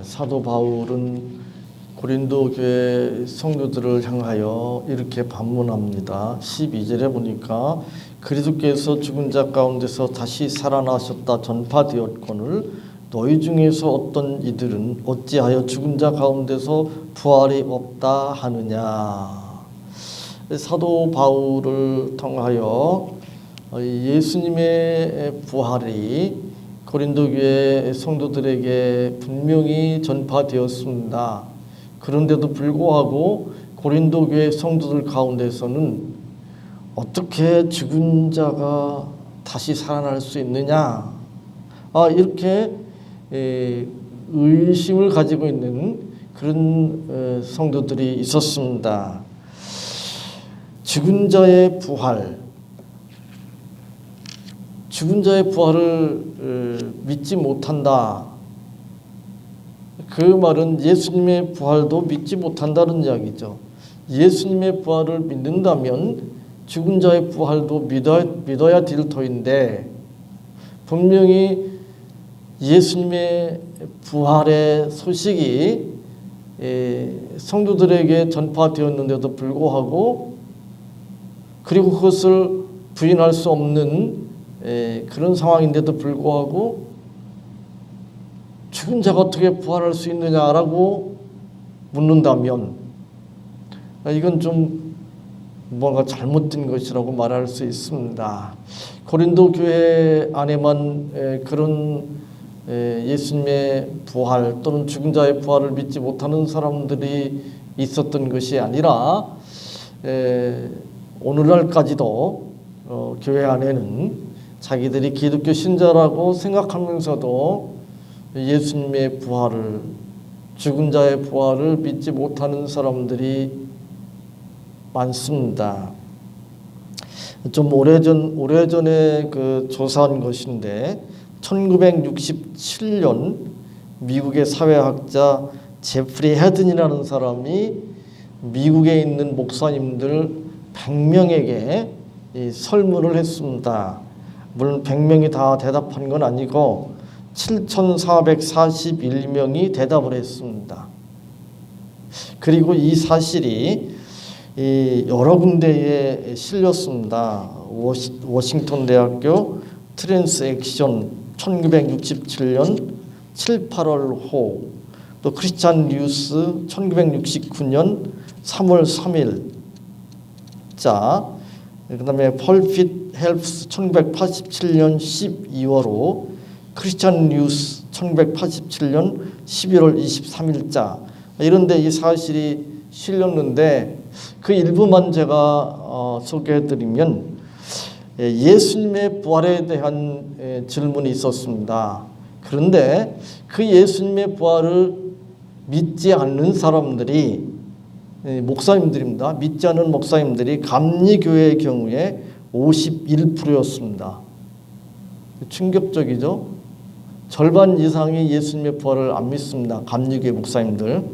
사도 바울은 고린도 교회 성도들을 향하여 이렇게 반문합니다. 12절에 보니까 그리스도께서 죽은 자 가운데서 다시 살아나셨다 전파되었거늘 너희 중에서 어떤 이들은 어찌하여 죽은 자 가운데서 부활이 없다 하느냐. 사도 바울을 통하여 예수님의 부활이 고린도 교회 성도들에게 분명히 전파되었습니다. 그런데도 불구하고 고린도 교회 성도들 가운데서는 어떻게 죽은 자가 다시 살아날 수 있느냐, 이렇게 의심을 가지고 있는 그런 성도들이 있었습니다. 죽은 자의 부활을 믿지 못한다. 그 말은 예수님의 부활도 믿지 못한다는 이야기죠. 예수님의 부활을 믿는다면 죽은 자의 부활도 믿어야 될 터인데, 분명히 예수님의 부활의 소식이 성도들에게 전파되었는데도 불구하고, 그리고 그것을 부인할 수 없는 그런 상황인데도 불구하고 죽은 자가 어떻게 부활할 수 있느냐라고 묻는다면 이건 좀 뭔가 잘못된 것이라고 말할 수 있습니다. 고린도 교회 안에만 그런 예수님의 부활 또는 죽은 자의 부활을 믿지 못하는 사람들이 있었던 것이 아니라 오늘날까지도 교회 안에는 자기들이 기독교 신자라고 생각하면서도 예수님의 부활을, 죽은 자의 부활을 믿지 못하는 사람들이 많습니다. 좀 오래전에 조사한 것인데 1967년 미국의 사회학자 제프리 헤든이라는 사람이 미국에 있는 목사님들 100명에게 이 설문을 했습니다. 물론 100명이 다 대답한 건 아니고 7,441명이 대답을 했습니다. 그리고 이 사실이 여러 군데에 실렸습니다. 워싱턴 대학교 트랜스액션 1967년 7, 8월호, 또 크리스찬 뉴스 1969년 3월 3일 자, 그 다음에 펄핏 헬프스 1987년 12월호, 크리스찬 뉴스 1987년 11월 23일자 이런데 이 사실이 실렸는데 그 일부만 제가 소개해드리면 예수님의 부활에 대한 질문이 있었습니다. 그런데 그 예수님의 부활을 믿지 않는 사람들이 목사님들입니다. 믿지 않는 목사님들이 감리교회의 경우에 51%였습니다. 충격적이죠? 절반 이상이 예수님의 부활을 안 믿습니다. 감리교회 목사님들.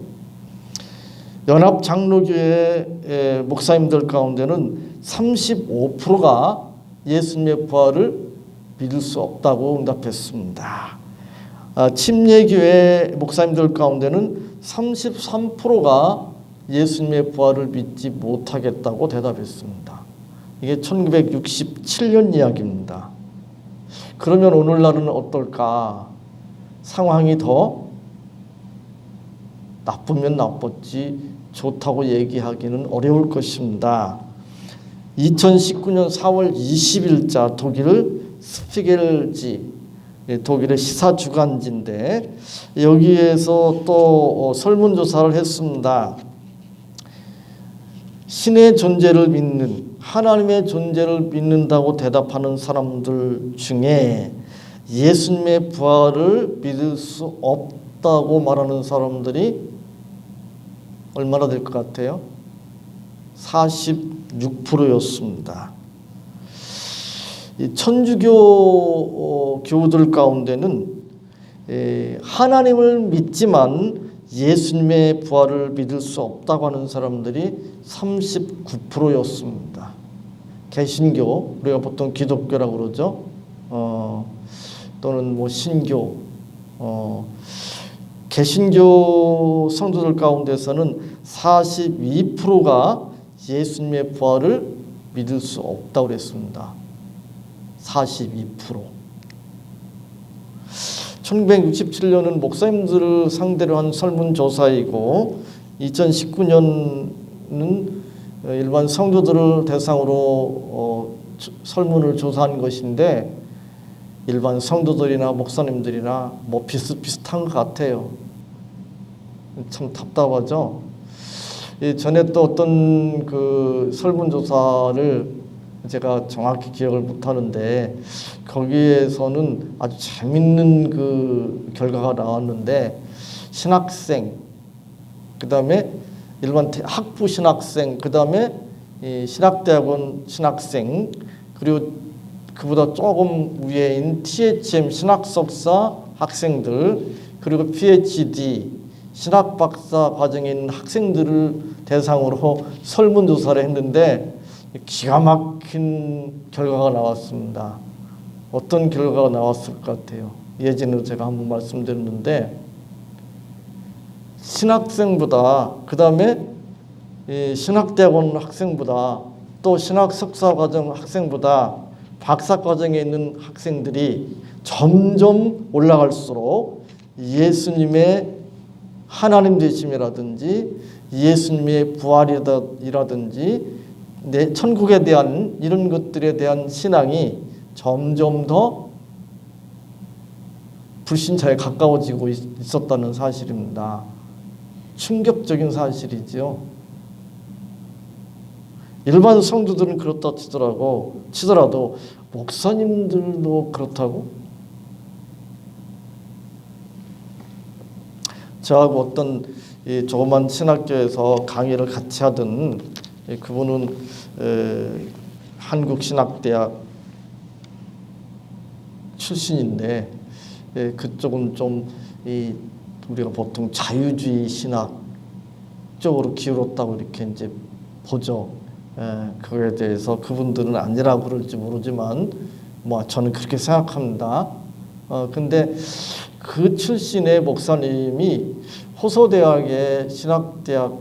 연합장로교회 목사님들 가운데는 35%가 예수님의 부활을 믿을 수 없다고 응답했습니다. 침례교회 목사님들 가운데는 33%가 예수님의 부활을 믿지 못하겠다고 대답했습니다. 이게 1967년 이야기입니다. 그러면 오늘날은 어떨까? 상황이 더 나쁘면 나빴지 좋다고 얘기하기는 어려울 것입니다. 2019년 4월 20일자 독일 스피겔지, 독일의 시사주간지인데 여기에서 또 설문조사를 했습니다. 신의 존재를 믿는, 하나님의 존재를 믿는다고 대답하는 사람들 중에 예수님의 부활을 믿을 수 없다고 말하는 사람들이 얼마나 될 것 같아요? 46%였습니다. 천주교 교우들 가운데는 하나님을 믿지만 예수님의 부활을 믿을 수 없다고 하는 사람들이 39%였습니다. 개신교, 우리가 보통 기독교라고 그러죠. 또는 뭐 신교, 개신교 성도들 가운데서는 42%가 예수님의 부활을 믿을 수 없다고 그랬습니다. 42%. 1967년은 목사님들을 상대로 한 설문조사이고 2019년은 일반 성도들을 대상으로 설문을 조사한 것인데 일반 성도들이나 목사님들이나 뭐 비슷비슷한 것 같아요. 참 답답하죠. 전에 또 어떤 그 설문조사를 제가 정확히 기억을 못하는데 거기에서는 아주 재밌는 그 결과가 나왔는데 신학생, 그 다음에 일반 학부 신학생, 그 다음에 신학대학원 신학생, 그리고 그보다 조금 위에인 THM 신학석사 학생들, 그리고 PhD 신학박사 과정에 있는 학생들을 대상으로 설문조사를 했는데 기가 막힌 결과가 나왔습니다. 어떤 결과가 나왔을 것 같아요? 예전에 제가 한번 말씀드렸는데 신학생보다, 그 다음에 신학대학원 학생보다, 또 신학석사 과정 학생보다 박사 과정에 있는 학생들이 점점 올라갈수록 예수님의 하나님 되심이라든지 예수님의 부활이라든지 천국에 대한 이런 것들에 대한 신앙이 점점 더 불신자에 가까워지고 있었다는 사실입니다. 충격적인 사실이지요. 일반 성도들은 그렇다 치더라도 목사님들도 그렇다고? 저하고 어떤 조그만 신학교에서 강의를 같이 하던 그분은 한국신학대학 출신인데 그쪽은 좀 우리가 보통 자유주의 신학 쪽으로 기울었다고 이렇게 이제 보죠. 그거에 대해서 그분들은 아니라고 그럴지 모르지만 뭐 저는 그렇게 생각합니다. 근데 그 출신의 목사님이 호서대학의 신학대학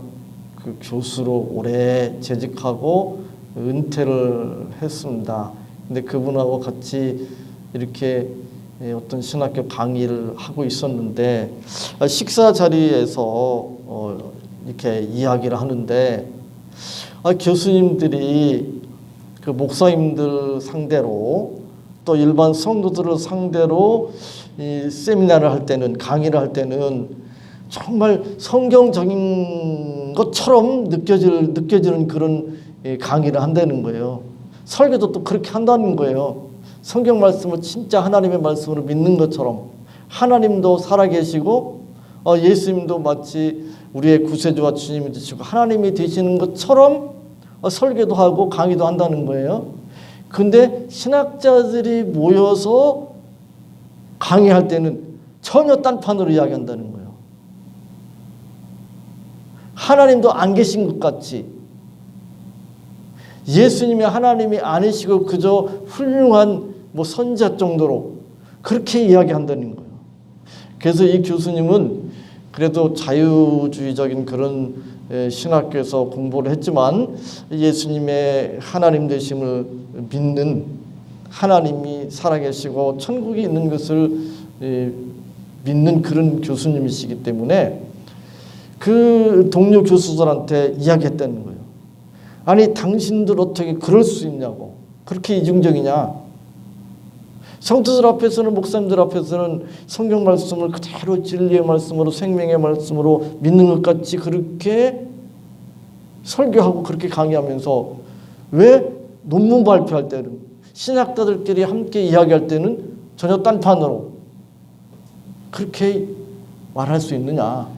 그 교수로 오래 재직하고 은퇴를 했습니다. 근데 그분하고 같이 이렇게 어떤 신학교 강의를 하고 있었는데 식사 자리에서 이렇게 이야기를 하는데 교수님들이 그 목사님들 상대로 또 일반 성도들을 상대로 이 세미나를 할 때는, 강의를 할 때는 정말 성경적인 것처럼 느껴지는 그런 강의를 한다는 거예요. 설교도 또 그렇게 한다는 거예요. 성경 말씀을 진짜 하나님의 말씀으로 믿는 것처럼 하나님도 살아계시고 예수님도 마치 우리의 구세주와 주님이 되시고 하나님이 되시는 것처럼 설교도 하고 강의도 한다는 거예요. 근데 신학자들이 모여서 강의할 때는 전혀 딴판으로 이야기한다는 거예요. 하나님도 안 계신 것 같이, 예수님이 하나님이 아니시고 그저 훌륭한 선지자 정도로 그렇게 이야기한다는 거예요. 그래서 이 교수님은 그래도 자유주의적인 그런 신학교에서 공부를 했지만 예수님의 하나님 되심을 믿는, 하나님이 살아계시고 천국이 있는 것을 믿는 그런 교수님이시기 때문에 그 동료 교수들한테 이야기했다는 거예요. 아니 당신들 어떻게 그럴 수 있냐고, 그렇게 이중적이냐. 성도들 앞에서는, 목사님들 앞에서는 성경 말씀을 그대로 진리의 말씀으로, 생명의 말씀으로 믿는 것 같이 그렇게 설교하고 그렇게 강의하면서 왜 논문 발표할 때는, 신학자들끼리 함께 이야기할 때는 전혀 딴판으로 그렇게 말할 수 있느냐.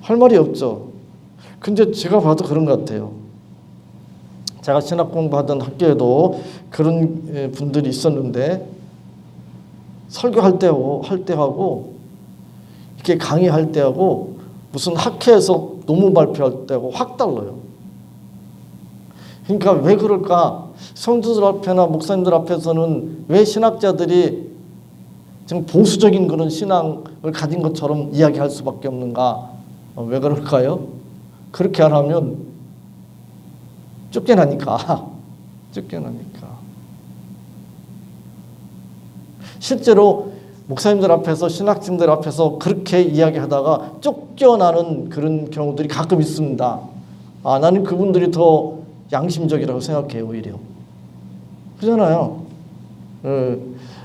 할 말이 없죠. 근데 제가 봐도 그런 것 같아요. 제가 신학 공부하던 학교에도 그런 분들이 있었는데 설교할 때하고 이렇게 강의할 때하고 무슨 학회에서 논문 발표할 때하고 확 달라요. 그러니까 왜 그럴까? 성도들 앞에나 목사님들 앞에서는 왜 신학자들이 좀 보수적인 그런 신앙을 가진 것처럼 이야기할 수밖에 없는가? 왜 그럴까요? 그렇게 안 하면 쫓겨나니까. 실제로 목사님들 앞에서, 신학생들 앞에서 그렇게 이야기하다가 쫓겨나는 그런 경우들이 가끔 있습니다. 나는 그분들이 더 양심적이라고 생각해요, 오히려. 그렇잖아요.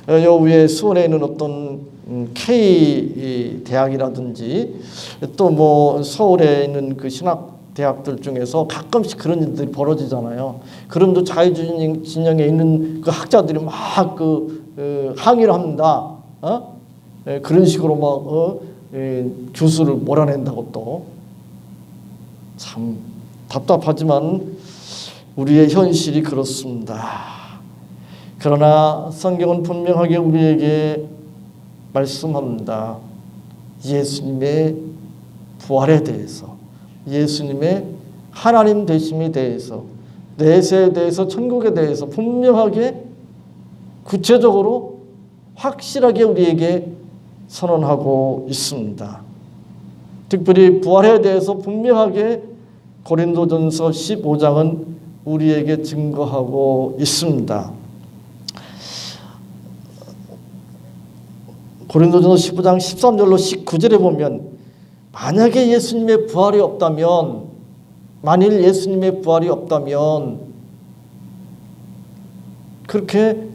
요 위에 수원에 있는 어떤 K 대학이라든지 또 뭐 서울에 있는 그 신학 대학들 중에서 가끔씩 그런 일들이 벌어지잖아요. 그럼도 자유주의 진영에 있는 그 학자들이 막 항의를 합니다. 그런 식으로 막 교수를 몰아낸다고 또. 참 답답하지만 우리의 현실이 그렇습니다. 그러나 성경은 분명하게 우리에게 말씀합니다. 예수님의 부활에 대해서, 예수님의 하나님 되심에 대해서, 내세에 대해서, 천국에 대해서 분명하게 구체적으로 확실하게 우리에게 선언하고 있습니다. 특별히 부활에 대해서 분명하게 고린도전서 15장은 우리에게 증거하고 있습니다. 고린도전서 15장 13절로 19절에 보면 만약에 예수님의 부활이 없다면, 만일 예수님의 부활이 없다면 그렇게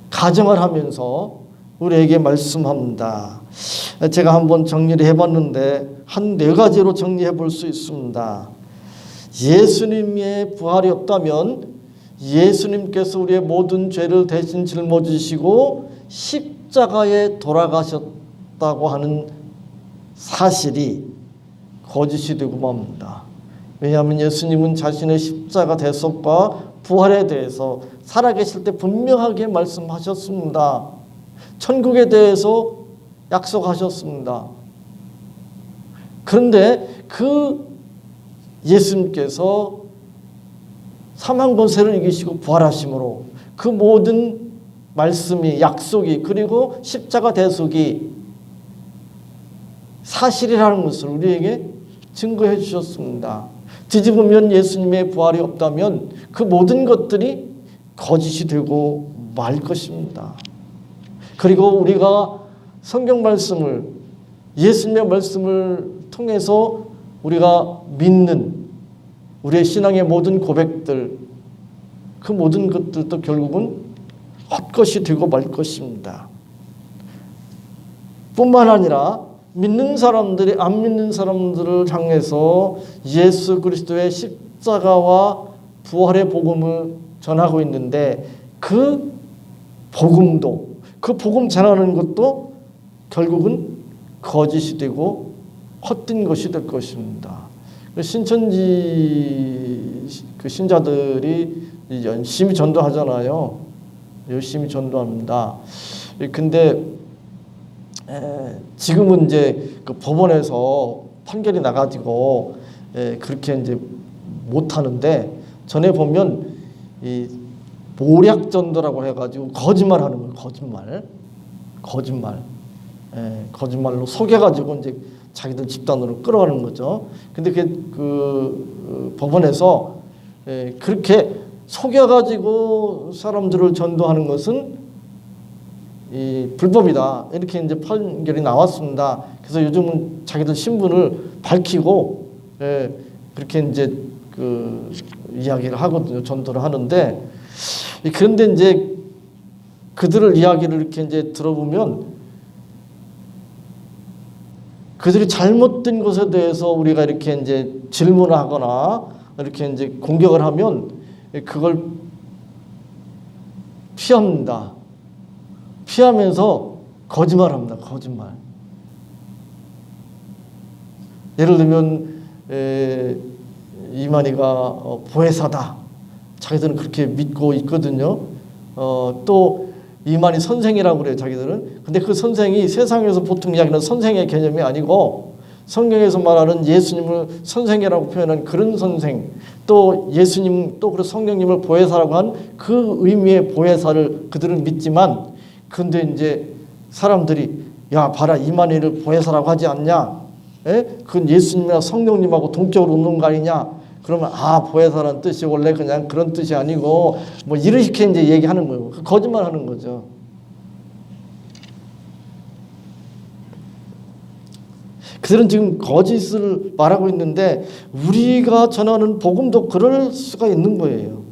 가정을 하면서 우리에게 말씀합니다. 제가 한번 정리를 해봤는데 한 4가지로 정리해 볼 수 있습니다. 예수님의 부활이 없다면 예수님께서 우리의 모든 죄를 대신 짊어지시고 십자가에 돌아가셨다고 하는 사실이 거짓이 되고 맙니다. 왜냐하면 예수님은 자신의 십자가 대속과 부활에 대해서 살아계실 때 분명하게 말씀하셨습니다. 천국에 대해서 약속하셨습니다. 그런데 그 예수님께서 사망 권세를 이기시고 부활하심으로 그 모든 말씀이, 약속이, 그리고 십자가 대속이 사실이라는 것을 우리에게 증거해 주셨습니다. 뒤집으면 예수님의 부활이 없다면 그 모든 것들이 거짓이 되고 말 것입니다. 그리고 우리가 성경 말씀을, 예수님의 말씀을 통해서 우리가 믿는 우리의 신앙의 모든 고백들, 그 모든 것들도 결국은 헛것이 되고 말 것입니다. 뿐만 아니라 믿는 사람들이 안 믿는 사람들을 향해서 예수 그리스도의 십자가와 부활의 복음을 전하고 있는데 그 복음도, 그 복음 전하는 것도 결국은 거짓이 되고 헛된 것이 될 것입니다. 신천지 그 신자들이 열심히 전도하잖아요. 열심히 전도합니다. 근데 지금은 이제 그 법원에서 판결이 나가지고 그렇게 이제 못 하는데, 전에 보면 이 모략 전도라고 해가지고 거짓말하는 거예요. 거짓말로 속여가지고 이제 자기들 집단으로 끌어가는 거죠. 근데 그 법원에서 그렇게 속여가지고 사람들을 전도하는 것은 이 불법이다, 이렇게 이제 판결이 나왔습니다. 그래서 요즘은 자기들 신분을 밝히고 그렇게 이제 그 이야기를 하거든요. 전도를 하는데, 그런데 이제 그들을 이야기를 이렇게 이제 들어보면 그들이 잘못된 것에 대해서 우리가 이렇게 이제 질문을 하거나 이렇게 이제 공격을 하면 그걸 피합니다. 피하면서 거짓말합니다. 거짓말. 예를 들면 이만희가 보혜사다, 자기들은 그렇게 믿고 있거든요. 또 이만희 선생이라고 그래요, 자기들은. 근데 그 선생이 세상에서 보통 이야기하는 선생의 개념이 아니고 성경에서 말하는 예수님을 선생이라고 표현한 그런 선생, 또 예수님, 또 그 성령님을 보혜사라고 한 그 의미의 보혜사를 그들은 믿지만, 근데 이제 사람들이 야 봐라 이만희를 보혜사라고 하지 않냐? 그건 예수님이나 성령님하고 동격으로 웃는 거 아니냐? 그러면 보혜사라는 뜻이 원래 그냥 그런 뜻이 아니고 뭐 이렇게 이제 얘기하는 거예요. 거짓말하는 거죠. 그들은 지금 거짓을 말하고 있는데 우리가 전하는 복음도 그럴 수가 있는 거예요.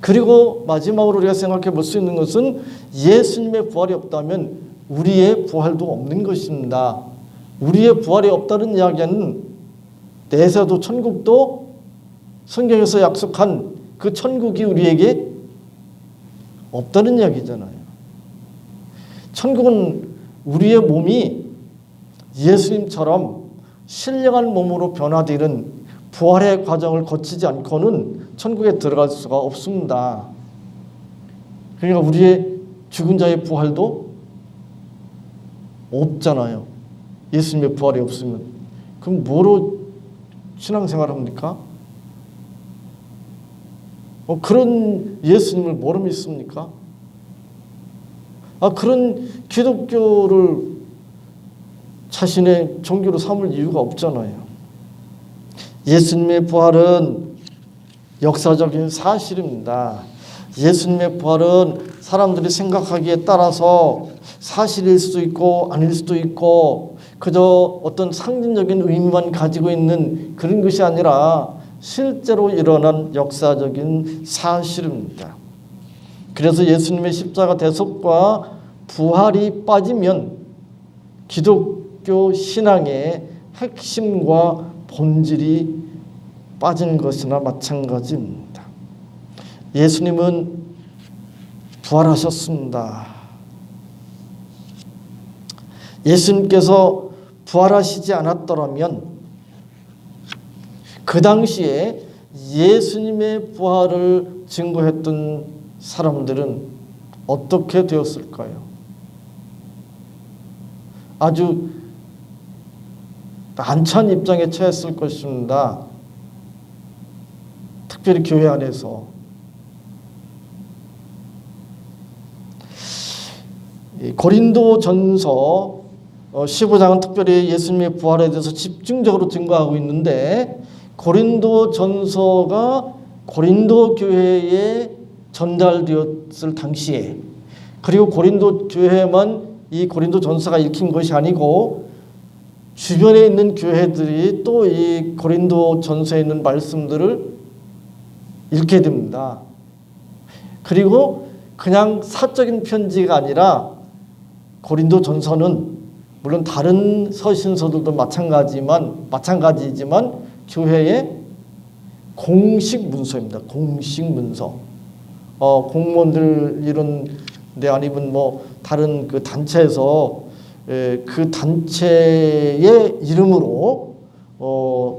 그리고 마지막으로 우리가 생각해 볼 수 있는 것은 예수님의 부활이 없다면 우리의 부활도 없는 것입니다. 우리의 부활이 없다는 이야기는 내세도 천국도 성경에서 약속한 그 천국이 우리에게 없다는 이야기잖아요. 천국은 우리의 몸이 예수님처럼 신령한 몸으로 변화되는 부활의 과정을 거치지 않고는 천국에 들어갈 수가 없습니다. 그러니까 우리의 죽은 자의 부활도 없잖아요. 예수님의 부활이 없으면. 그럼 뭐로 신앙생활 합니까? 그런 예수님을 뭐로 믿습니까? 그런 기독교를 자신의 종교로 삼을 이유가 없잖아요. 예수님의 부활은 역사적인 사실입니다. 예수님의 부활은 사람들이 생각하기에 따라서 사실일 수도 있고 아닐 수도 있고 그저 어떤 상징적인 의미만 가지고 있는 그런 것이 아니라 실제로 일어난 역사적인 사실입니다. 그래서 예수님의 십자가 대속과 부활이 빠지면 기독교 신앙의 핵심과 본질이 빠진 것이나 마찬가지입니다. 예수님은 부활하셨습니다. 예수님께서 부활하시지 않았더라면 그 당시에 예수님의 부활을 증거했던 사람들은 어떻게 되었을까요? 아주 난처한 입장에 처했을 것입니다. 특별히 교회 안에서. 고린도전서 15장은 특별히 예수님의 부활에 대해서 집중적으로 증거하고 있는데 고린도전서가 고린도 교회에 전달되었을 당시에 그리고 고린도 교회만 이 고린도전서가 읽힌 것이 아니고 주변에 있는 교회들이 또 이 고린도전서에 있는 말씀들을 읽게 됩니다. 그리고 그냥 사적인 편지가 아니라 고린도전서는 물론 다른 서신서들도 마찬가지지만 교회의 공식 문서입니다. 공식 문서. 공무원들 이런 데 아니면 뭐 다른 그 단체에서 그 단체의 이름으로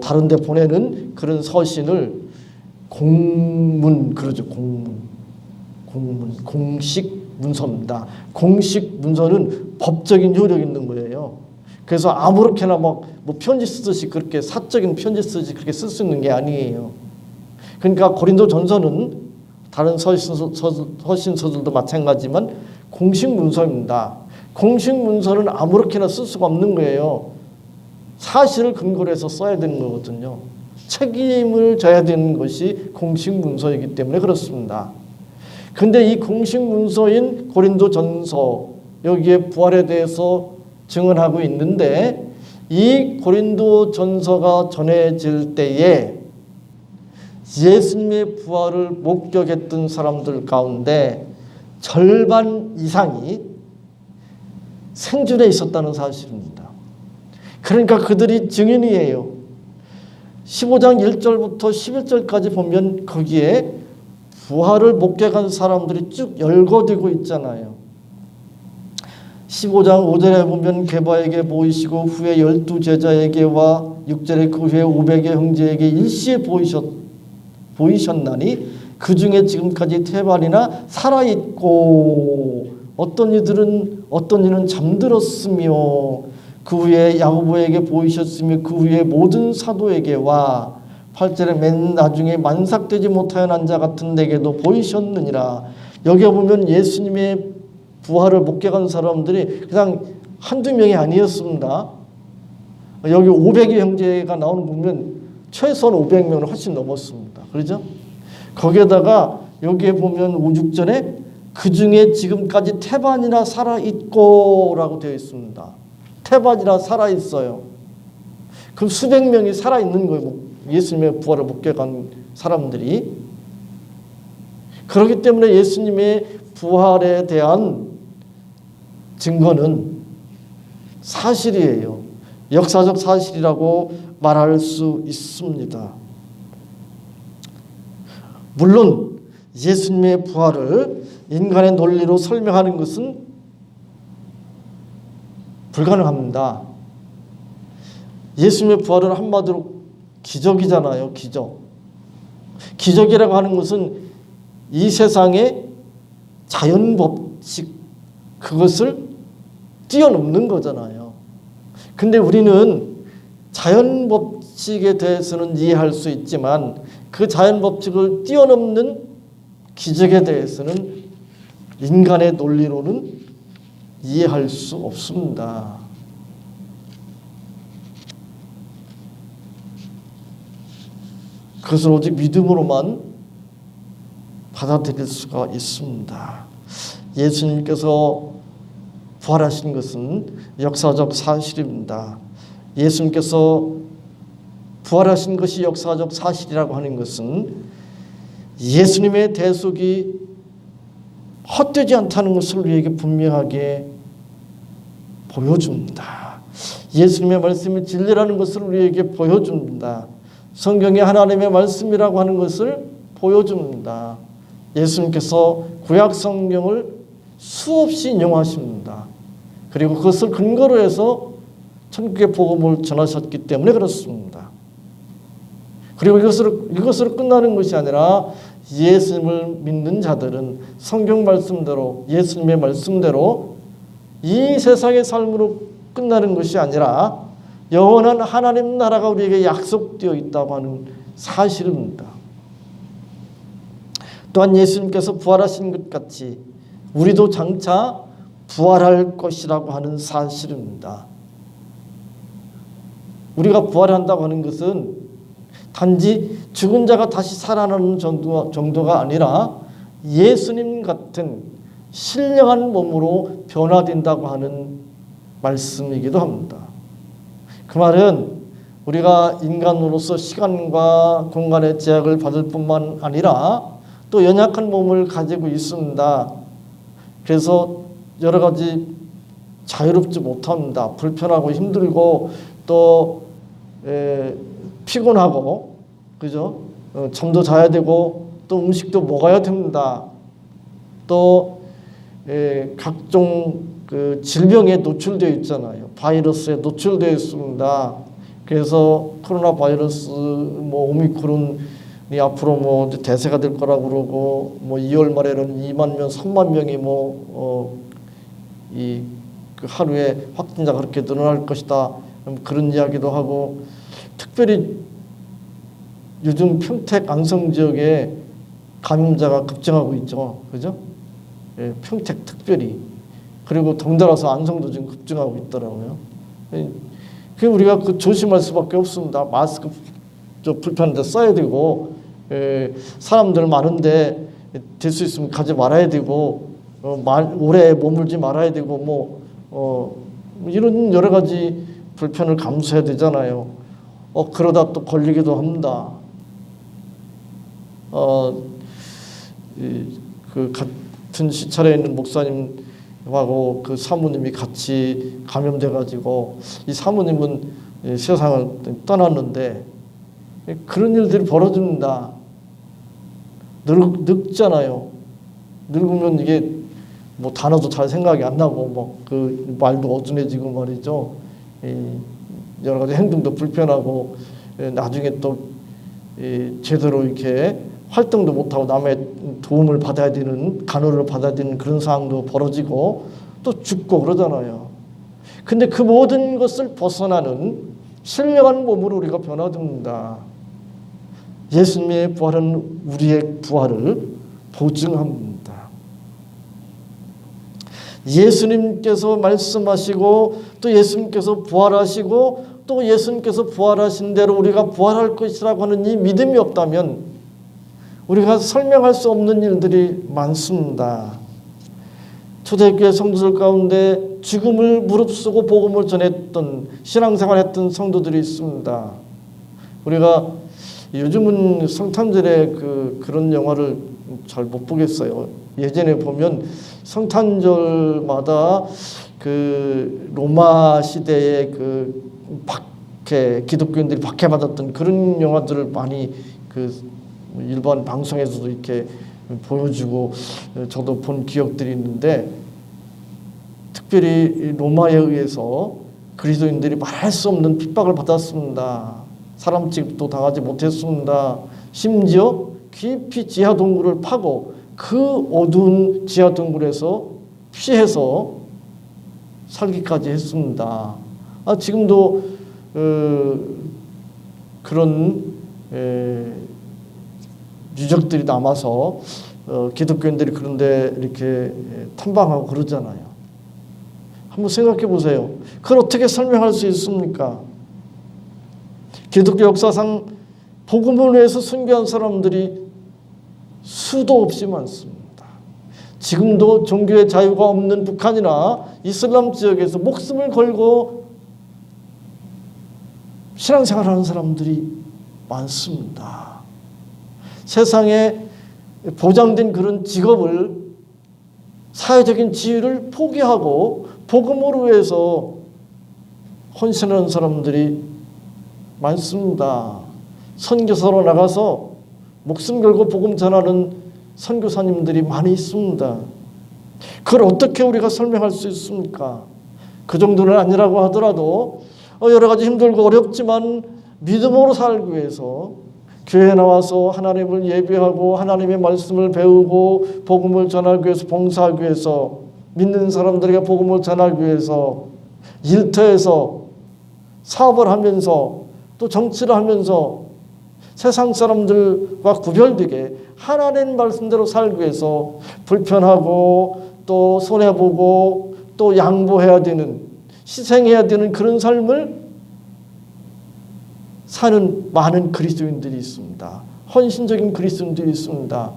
다른 데 보내는 그런 서신을 그러죠. 공식 문서입니다. 공식 문서는 법적인 효력이 있는 거예요. 그래서 아무렇게나 뭐 편지 쓰듯이 그렇게 사적인 편지 쓰듯이 그렇게 쓸 수 있는 게 아니에요. 그러니까 고린도전서는 다른 서신서들도 마찬가지지만 공식 문서입니다. 공식 문서는 아무렇게나 쓸 수가 없는 거예요. 사실을 근거로 해서 써야 되는 거거든요. 책임을 져야 되는 것이 공식 문서이기 때문에 그렇습니다. 근데 이 공식 문서인 고린도전서 여기에 부활에 대해서 증언하고 있는데 이 고린도전서가 전해질 때에 예수님의 부활을 목격했던 사람들 가운데 절반 이상이 생존에 있었다는 사실입니다. 그러니까 그들이 증인이에요. 15장 1절부터 11절까지 보면 거기에 부활을 목격한 사람들이 쭉 열거되고 있잖아요. 15장 5절에 보면 게바에게 보이시고 후에 12제자에게와 6절에 그 후에 500의 형제에게 일시에 보이셨나니 그 중에 지금까지 태반이나 살아있고 어떤 이는 잠들었으며 그 후에 야고보에게 보이셨으며 그 후에 모든 사도에게와 8절에 맨 나중에 만삭되지 못하여 난 자 같은 내게도 보이셨느니라. 여기 보면 예수님의 부활을 목격한 사람들이 그냥 한두 명이 아니었습니다. 여기 500의 형제가 나오는 거 보면 최소한 500명은 훨씬 넘었습니다. 그렇죠? 거기에다가 여기에 보면 5, 6절에 그 중에 지금까지 태반이나 살아있고 라고 되어 있습니다. 태반이나 살아있어요. 그럼 수백 명이 살아있는 거예요. 예수님의 부활을 목격한 사람들이. 그렇기 때문에 예수님의 부활에 대한 증거는 사실이에요. 역사적 사실이라고 말할 수 있습니다. 물론 예수님의 부활을 인간의 논리로 설명하는 것은 불가능합니다. 예수님의 부활은 한마디로 기적이잖아요. 기적. 기적이라고 하는 것은 이 세상의 자연 법칙 그것을 뛰어넘는 거잖아요. 근데 우리는 자연 법칙에 대해서는 이해할 수 있지만 그 자연 법칙을 뛰어넘는 기적에 대해서는 인간의 논리로는 이해할 수 없습니다. 그것을 오직 믿음으로만 받아들일 수가 있습니다. 예수님께서 부활하신 것은 역사적 사실입니다. 예수님께서 부활하신 것이 역사적 사실이라고 하는 것은 예수님의 대속이 헛되지 않다는 것을 우리에게 분명하게 보여줍니다. 예수님의 말씀이 진리라는 것을 우리에게 보여줍니다. 성경이 하나님의 말씀이라고 하는 것을 보여줍니다. 예수님께서 구약 성경을 수없이 인용하십니다. 그리고 그것을 근거로 해서 천국의 복음을 전하셨기 때문에 그렇습니다. 그리고 이것으로 끝나는 것이 아니라 예수님을 믿는 자들은 성경 말씀대로 예수님의 말씀대로 이 세상의 삶으로 끝나는 것이 아니라 영원한 하나님 나라가 우리에게 약속되어 있다고 하는 사실입니다. 또한 예수님께서 부활하신 것 같이 우리도 장차 부활할 것이라고 하는 사실입니다. 우리가 부활한다고 하는 것은 단지 죽은 자가 다시 살아나는 정도가 아니라 예수님 같은 신령한 몸으로 변화된다고 하는 말씀이기도 합니다. 그 말은 우리가 인간으로서 시간과 공간의 제약을 받을 뿐만 아니라 또 연약한 몸을 가지고 있습니다. 그래서 여러 가지 자유롭지 못합니다. 불편하고 힘들고 또 피곤하고 그죠? 잠도 자야 되고 또 음식도 먹어야 됩니다. 또 각종 그 질병에 노출되어 있잖아요. 바이러스에 노출되어 있습니다. 그래서 코로나 바이러스 오미크론이 앞으로 대세가 될 거라고 그러고 2월 말에는 2만 명, 3만 명이 그 하루에 확진자가 그렇게 늘어날 것이다. 그런 이야기도 하고 특별히 요즘 평택 안성 지역에 감염자가 급증하고 있죠. 그죠? 예, 평택 특별히. 그리고 덩달아서 안성도 지금 급증하고 있더라고요. 그 우리가 조심할 수밖에 없습니다. 마스크 불편한데 써야 되고 사람들 많은데 될 수 있으면 가지 말아야 되고 오래 머물지 말아야 되고 이런 여러 가지 불편을 감수해야 되잖아요. 그러다 또 걸리기도 합니다. 그 같은 시찰에 있는 목사님하고 그 사모님이 같이 감염돼가지고 이 사모님은 세상을 떠났는데 그런 일들이 벌어집니다. 늙잖아요. 늙으면 이게 단어도 잘 생각이 안 나고 그 말도 어준해지고 말이죠. 여러 가지 행동도 불편하고 나중에 또 제대로 이렇게 활동도 못하고 남의 도움을 받아야 되는 간호를 받아야 되는 그런 상황도 벌어지고 또 죽고 그러잖아요. 근데 그 모든 것을 벗어나는 신령한 몸으로 우리가 변화됩니다. 예수님의 부활은 우리의 부활을 보증합니다. 예수님께서 말씀하시고 또 예수님께서 부활하시고 또 예수님께서 부활하신 대로 우리가 부활할 것이라고 하는 이 믿음이 없다면 우리가 설명할 수 없는 일들이 많습니다. 초대교회 성도들 가운데 죽음을 무릅쓰고 복음을 전했던 신앙생활했던 성도들이 있습니다. 우리가 요즘은 성탄절에 그런 영화를 잘 못 보겠어요. 예전에 보면 성탄절마다 그 로마 시대의 그 박해, 기독교인들이 박해받았던 그런 영화들을 많이 그 일반 방송에서도 이렇게 보여주고 저도 본 기억들이 있는데, 특별히 로마에 의해서 그리스도인들이 말할 수 없는 핍박을 받았습니다. 사람 취급도 당하지 못했습니다. 심지어 깊이 지하 동굴을 파고 그 어두운 지하 동굴에서 피해서 살기까지 했습니다. 지금도 그런 유적들이 남아서 기독교인들이 그런데 이렇게 탐방하고 그러잖아요. 한번 생각해 보세요. 그걸 어떻게 설명할 수 있습니까? 기독교 역사상 복음을 위해서 순교한 사람들이 수도 없이 많습니다. 지금도 종교의 자유가 없는 북한이나 이슬람 지역에서 목숨을 걸고 신앙생활하는 사람들이 많습니다. 세상에 보장된 그런 직업을, 사회적인 지위를 포기하고 복음을 위해서 헌신하는 사람들이 많습니다. 선교사로 나가서 목숨 걸고 복음 전하는 선교사님들이 많이 있습니다. 그걸 어떻게 우리가 설명할 수 있습니까? 그 정도는 아니라고 하더라도 여러 가지 힘들고 어렵지만 믿음으로 살기 위해서 교회에 나와서 하나님을 예배하고 하나님의 말씀을 배우고 복음을 전하기 위해서, 봉사하기 위해서, 믿는 사람들에게 복음을 전하기 위해서 일터에서 사업을 하면서 또 정치를 하면서 세상 사람들과 구별되게 하나님 말씀대로 살기 위해서 불편하고 또 손해보고 또 양보해야 되는, 희생해야 되는 그런 삶을 사는 많은 그리스도인들이 있습니다. 헌신적인 그리스도인들이 있습니다.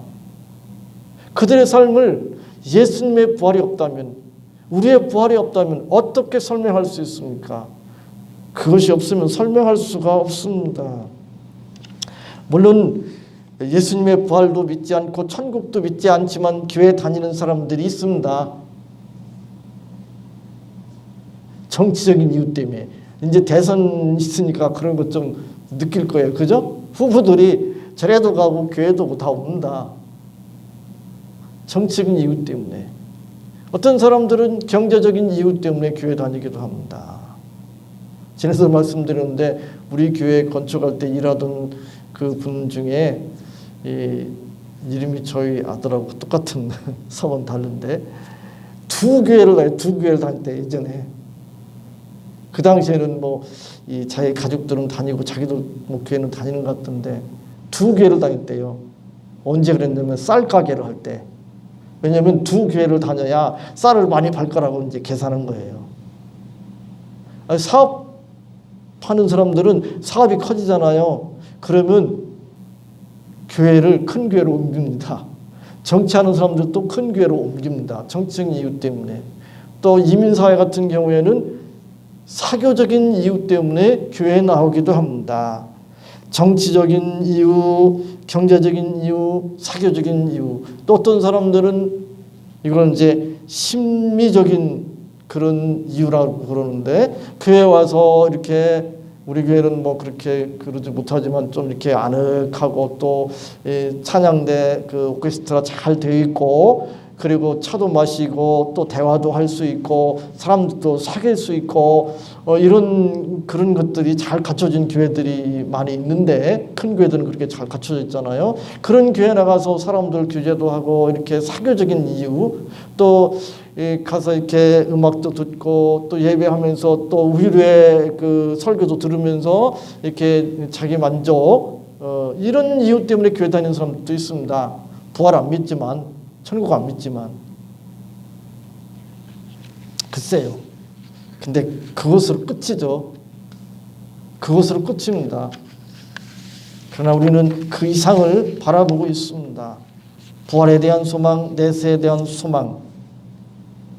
그들의 삶을 예수님의 부활이 없다면, 우리의 부활이 없다면 어떻게 설명할 수 있습니까? 그것이 없으면 설명할 수가 없습니다. 물론 예수님의 부활도 믿지 않고 천국도 믿지 않지만 교회 다니는 사람들이 있습니다. 정치적인 이유 때문에. 이제 대선 있으니까 그런 것 좀 느낄 거예요. 그죠? 후보들이 절에도 가고 교회도 다 옵니다. 정치적인 이유 때문에. 어떤 사람들은 경제적인 이유 때문에 교회 다니기도 합니다. 지난주에 말씀드렸는데 우리 교회 건축할 때 일하던 그 분 중에 이름이 저희 아들하고 똑같은 성은 다른데 두 교회를 다닐 때 예전에. 그 당시에는 이 자기 가족들은 다니고 자기도 교회는 다니는 것 같던데 두 교회를 다닐 때요. 언제 그랬냐면 쌀 가게를 할 때. 왜냐하면 두 교회를 다녀야 쌀을 많이 팔 거라고 이제 계산한 거예요. 사업하는 사람들은 사업이 커지잖아요. 그러면 교회를 큰 교회로 옮깁니다. 정치하는 사람들도 큰 교회로 옮깁니다. 정치적인 이유 때문에. 또 이민사회 같은 경우에는 사교적인 이유 때문에 교회에 나오기도 합니다. 정치적인 이유, 경제적인 이유, 사교적인 이유. 또 어떤 사람들은 이걸 이제 심리적인 그런 이유라고 그러는데, 교회 와서 이렇게 우리 교회는 그렇게 그러지 못하지만 좀 이렇게 아늑하고 또 찬양대 그 오케스트라 잘 되어 있고, 그리고 차도 마시고 또 대화도 할 수 있고 사람들도 사귈 수 있고 이런 그런 것들이 잘 갖춰진 교회들이 많이 있는데, 큰 교회들은 그렇게 잘 갖춰져 있잖아요. 그런 교회 나가서 사람들 교제도 하고 이렇게 사교적인 이유, 또 가서 이렇게 음악도 듣고 또 예배하면서 또 위로의 그 설교도 들으면서 이렇게 자기 만족, 이런 이유 때문에 교회 다니는 사람들도 있습니다. 부활 안 믿지만, 천국 안 믿지만. 글쎄요. 근데 그것으로 끝이죠. 그것으로 끝입니다. 그러나 우리는 그 이상을 바라보고 있습니다. 부활에 대한 소망, 내세에 대한 소망,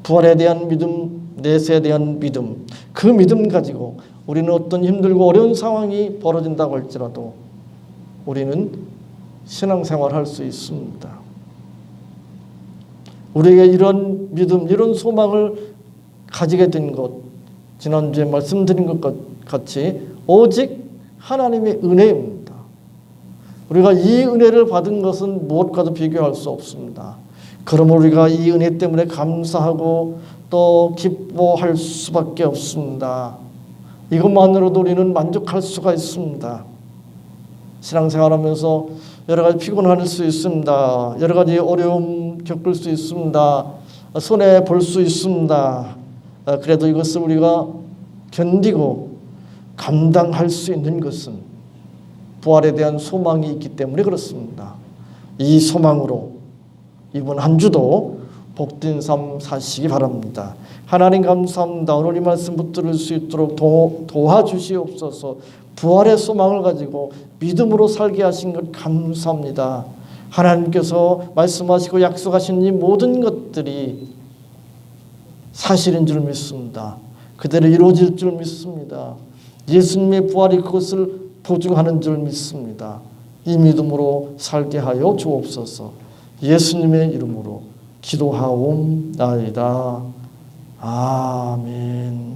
부활에 대한 믿음, 내세에 대한 믿음, 그 믿음 가지고 우리는 어떤 힘들고 어려운 상황이 벌어진다고 할지라도 우리는 신앙생활을 할 수 있습니다. 우리에게 이런 믿음, 이런 소망을 가지게 된 것, 지난주에 말씀드린 것 같이 오직 하나님의 은혜입니다. 우리가 이 은혜를 받은 것은 무엇과도 비교할 수 없습니다. 그러므로 우리가 이 은혜 때문에 감사하고 또 기뻐할 수밖에 없습니다. 이것만으로도 우리는 만족할 수가 있습니다. 신앙생활하면서 여러 가지 피곤할 수 있습니다. 여러 가지 어려움 겪을 수 있습니다. 손해 볼 수 있습니다. 그래도 이것을 우리가 견디고 감당할 수 있는 것은 부활에 대한 소망이 있기 때문에 그렇습니다. 이 소망으로 이번 한 주도 복된 삶 사시기 바랍니다. 하나님 감사합니다. 오늘 이 말씀 붙들을 수 있도록 도와주시옵소서. 부활의 소망을 가지고 믿음으로 살게 하신 것 감사합니다. 하나님께서 말씀하시고 약속하신 이 모든 것들이 사실인 줄 믿습니다. 그대로 이루어질 줄 믿습니다. 예수님의 부활이 그것을 보증하는 줄 믿습니다. 이 믿음으로 살게 하여 주옵소서. 예수님의 이름으로 기도하옵나이다. 아멘.